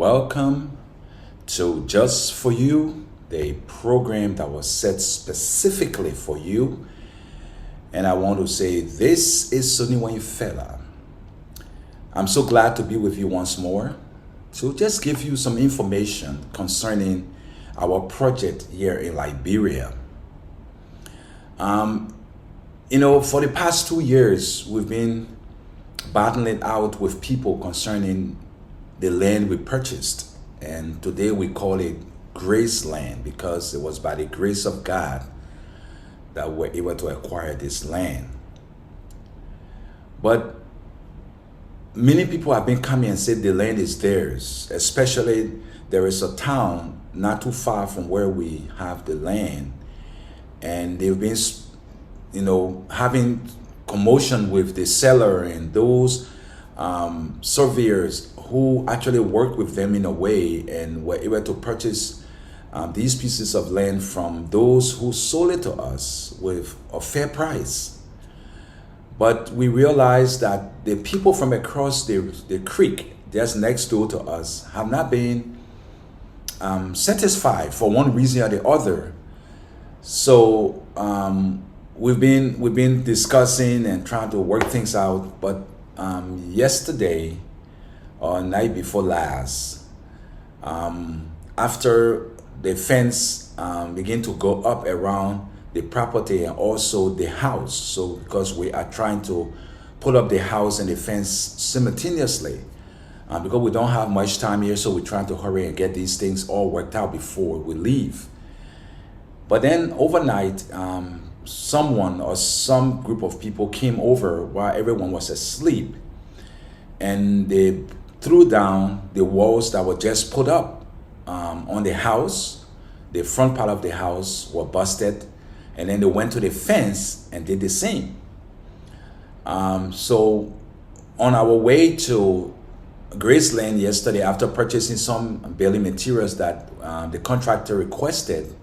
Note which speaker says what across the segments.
Speaker 1: welcome to Just For You, the program that was set specifically for you. And I want to say, this is Suniwa Fela. I'm so glad to be with you once more to just give you some information concerning our project here in Liberia. For the past 2 years, we've been battling it out with people concerning the land we purchased. And today we call it Graceland because it was by the grace of God that we're able to acquire this land. But many people have been coming and said the land is theirs, especially there is a town not too far from where we have the land. And they've been, having commotion with the seller and those surveyors who actually worked with them in a way and were able to purchase these pieces of land from those who sold it to us with a fair price. But we realized that the people from across the creek just next door to us have not been satisfied for one reason or the other. So we've been discussing and trying to work things out. But yesterday or night before last, after the fence began to go up around the property and also the house, so because we are trying to put up the house and the fence simultaneously, because we don't have much time here, so we're trying to hurry and get these things all worked out before we leave. But then overnight, someone or some group of people came over while everyone was asleep, and they threw down the walls that were just put up on the house. The front part of the house were busted, and then they went to the fence and did the same. So on our way to Graceland yesterday, after purchasing some building materials that the contractor requested,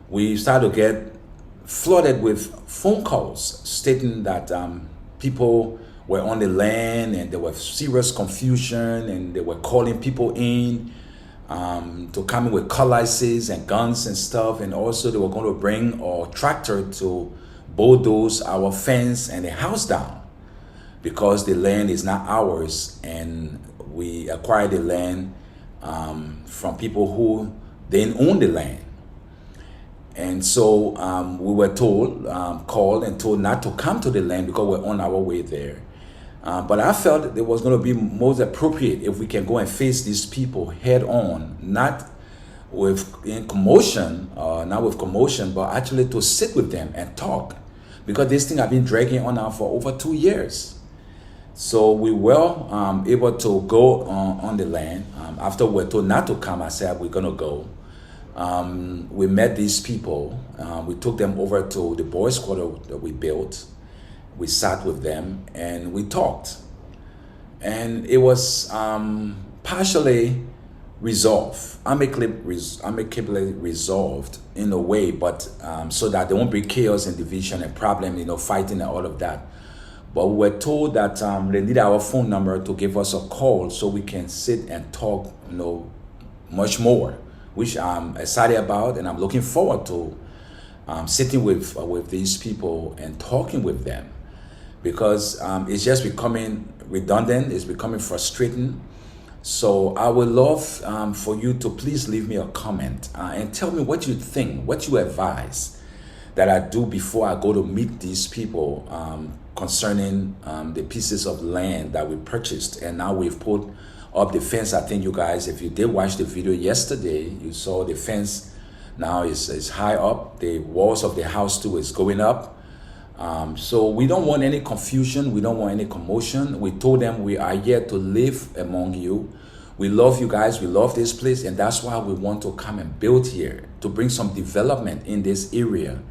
Speaker 1: we started to get flooded with phone calls stating that people were on the land and there was serious confusion, and they were calling people in to come in with cutlasses and guns and stuff, and also they were going to bring a tractor to bulldoze our fence and the house down because the land is not ours, and we acquired the land from people who didn't own the land. And so we were told, called and told not to come to the land because we're on our way there. But I felt it was going to be most appropriate if we can go and face these people head on, not with commotion, but actually to sit with them and talk, because this thing have been dragging on now for over 2 years. So we were able to go on the land. After we were told not to come, I said we're going to go. We met these people. We took them over to the boys' quarter that we built. We sat with them and we talked. And it was partially resolved, amicably resolved in a way, but so that there won't be chaos and division and problem, fighting and all of that. But we were told that they need our phone number to give us a call so we can sit and talk, much more, which I'm excited about, and I'm looking forward to sitting with these people and talking with them, because it's just becoming redundant, it's becoming frustrating. So I would love for you to please leave me a comment and tell me what you think, what you advise that I do before I go to meet these people concerning the pieces of land that we purchased, and now we've put up the fence. I think you guys, if you did watch the video yesterday, you saw the fence now is high up. The walls of the house too is going up. So we don't want any confusion. We don't want any commotion. We told them we are here to live among you. We love you guys. We love this place. And that's why we want to come and build here, to bring some development in this area.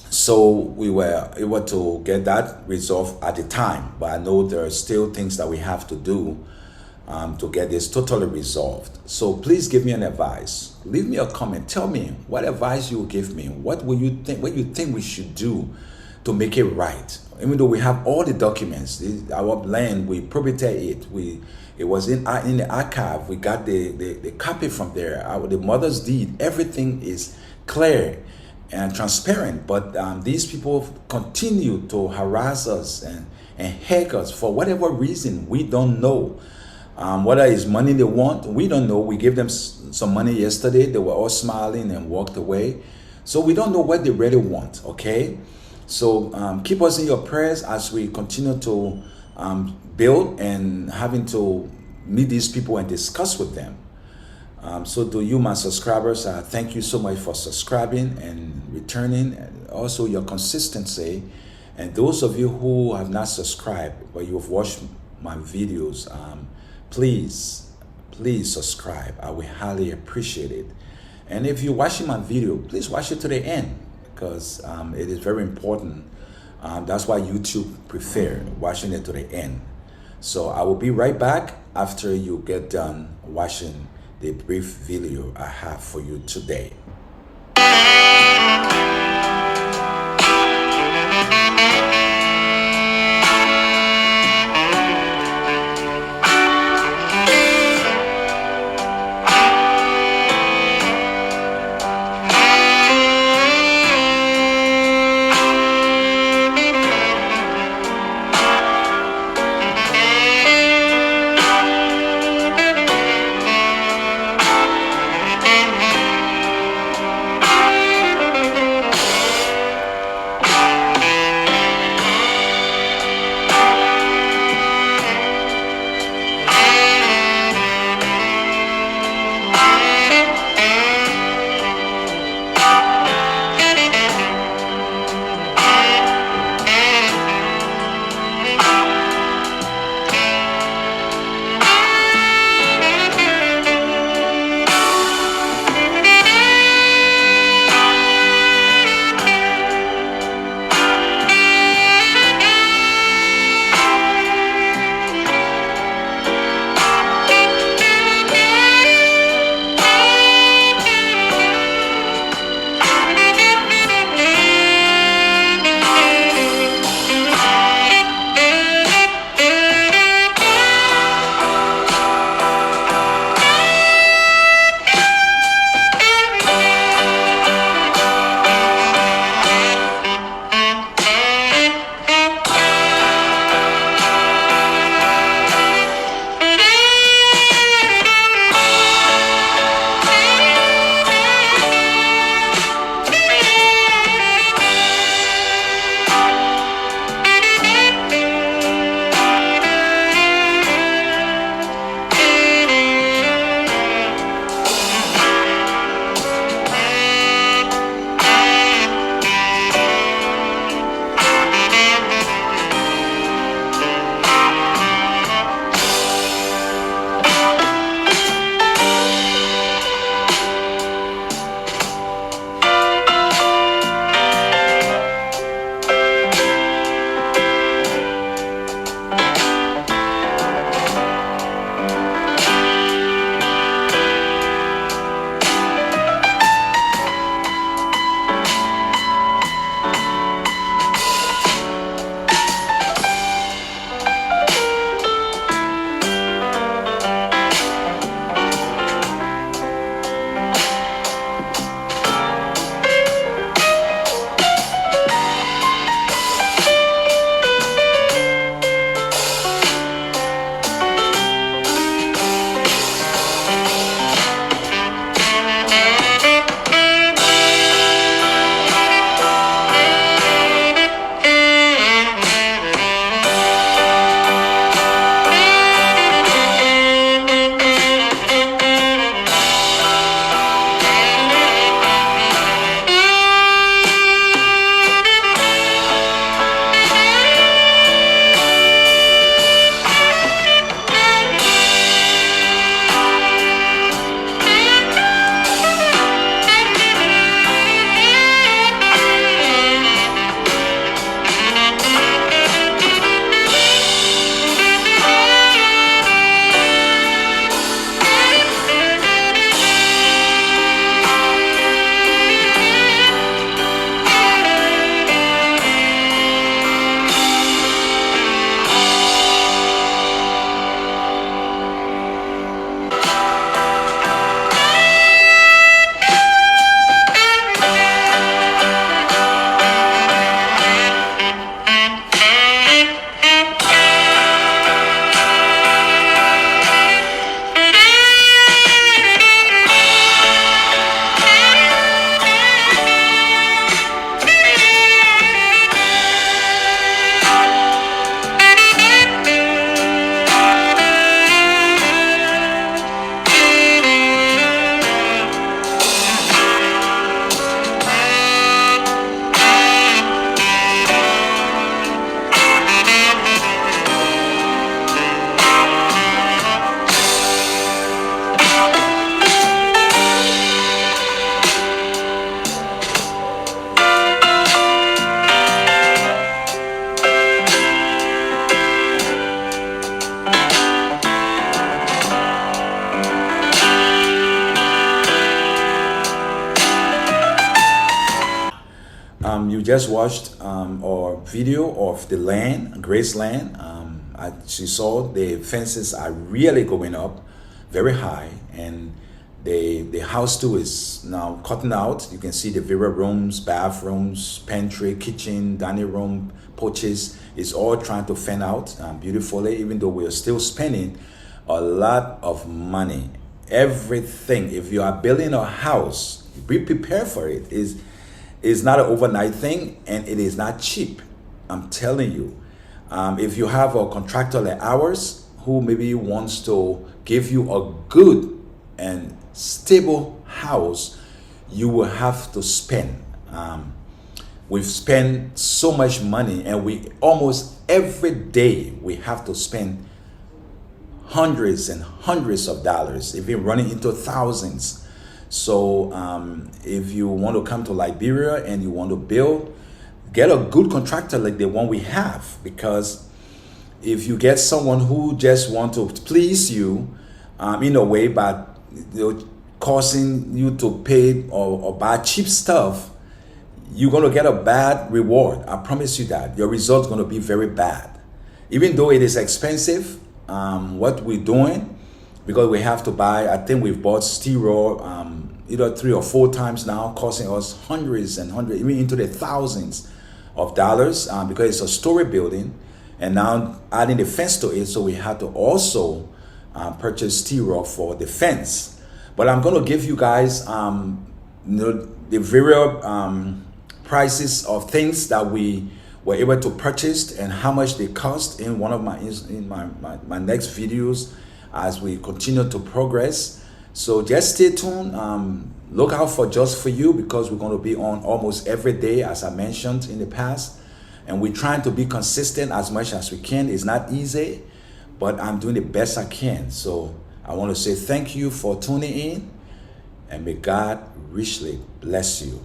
Speaker 1: So we were able to get that resolved at the time, but I know there are still things that we have to do to get this totally resolved. So please give me an advice. Leave me a comment. Tell me what advice you will give me. What will you think? What you think we should do to make it right. Even though we have all the documents, our land, we probated it. It was in the archive. We got the copy from there. The mother's deed. Everything is clear and transparent. But these people continue to harass us and heck us for whatever reason. We don't know. Whether it's money they want, we don't know. We gave them some money yesterday. They were all smiling and walked away. So we don't know what they really want, okay? So keep us in your prayers as we continue to build and having to meet these people and discuss with them. So to you, my subscribers, thank you so much for subscribing and returning, and also your consistency. And those of you who have not subscribed, but you've watched my videos, please subscribe. I will highly appreciate it. And if you're watching my video, please watch it to the end, because it is very important. That's why YouTube prefer watching it to the end. So I will be right back after you get done watching the brief video I have for you today. You just watched our video of the land, Graceland. As you saw, the fences are really going up very high, and the house too is now cutting out. You can see the various rooms, bathrooms, pantry, kitchen, dining room, porches is all trying to fan out beautifully, even though we are still spending a lot of money. Everything, if you are building a house, be prepared for it. Is not an overnight thing, and it is not cheap. I'm telling you. If you have a contractor like ours who maybe wants to give you a good and stable house, you will have to spend. We've spent so much money, and we almost every day we have to spend hundreds and hundreds of dollars, even running into thousands. So if you want to come to Liberia and you want to build, get a good contractor like the one we have, because if you get someone who just want to please you in a way, but causing you to pay or buy cheap stuff, you're going to get a bad reward. I promise you that. Your result's going to be very bad. Even though it is expensive, what we're doing, because we have to buy, I think we've bought steel either 3 or 4 times now, costing us hundreds and hundreds, even into the thousands of dollars, because it's a story building, and now adding the fence to it, so we had to also purchase steel for the fence. But I'm going to give you guys the various prices of things that we were able to purchase and how much they cost in one of my next videos as we continue to progress. So just stay tuned. Look out for Just For You, because we're going to be on almost every day, as I mentioned in the past, and we're trying to be consistent as much as we can. It's not easy, but I'm doing the best I can. So I want to say thank you for tuning in, and may God richly bless you.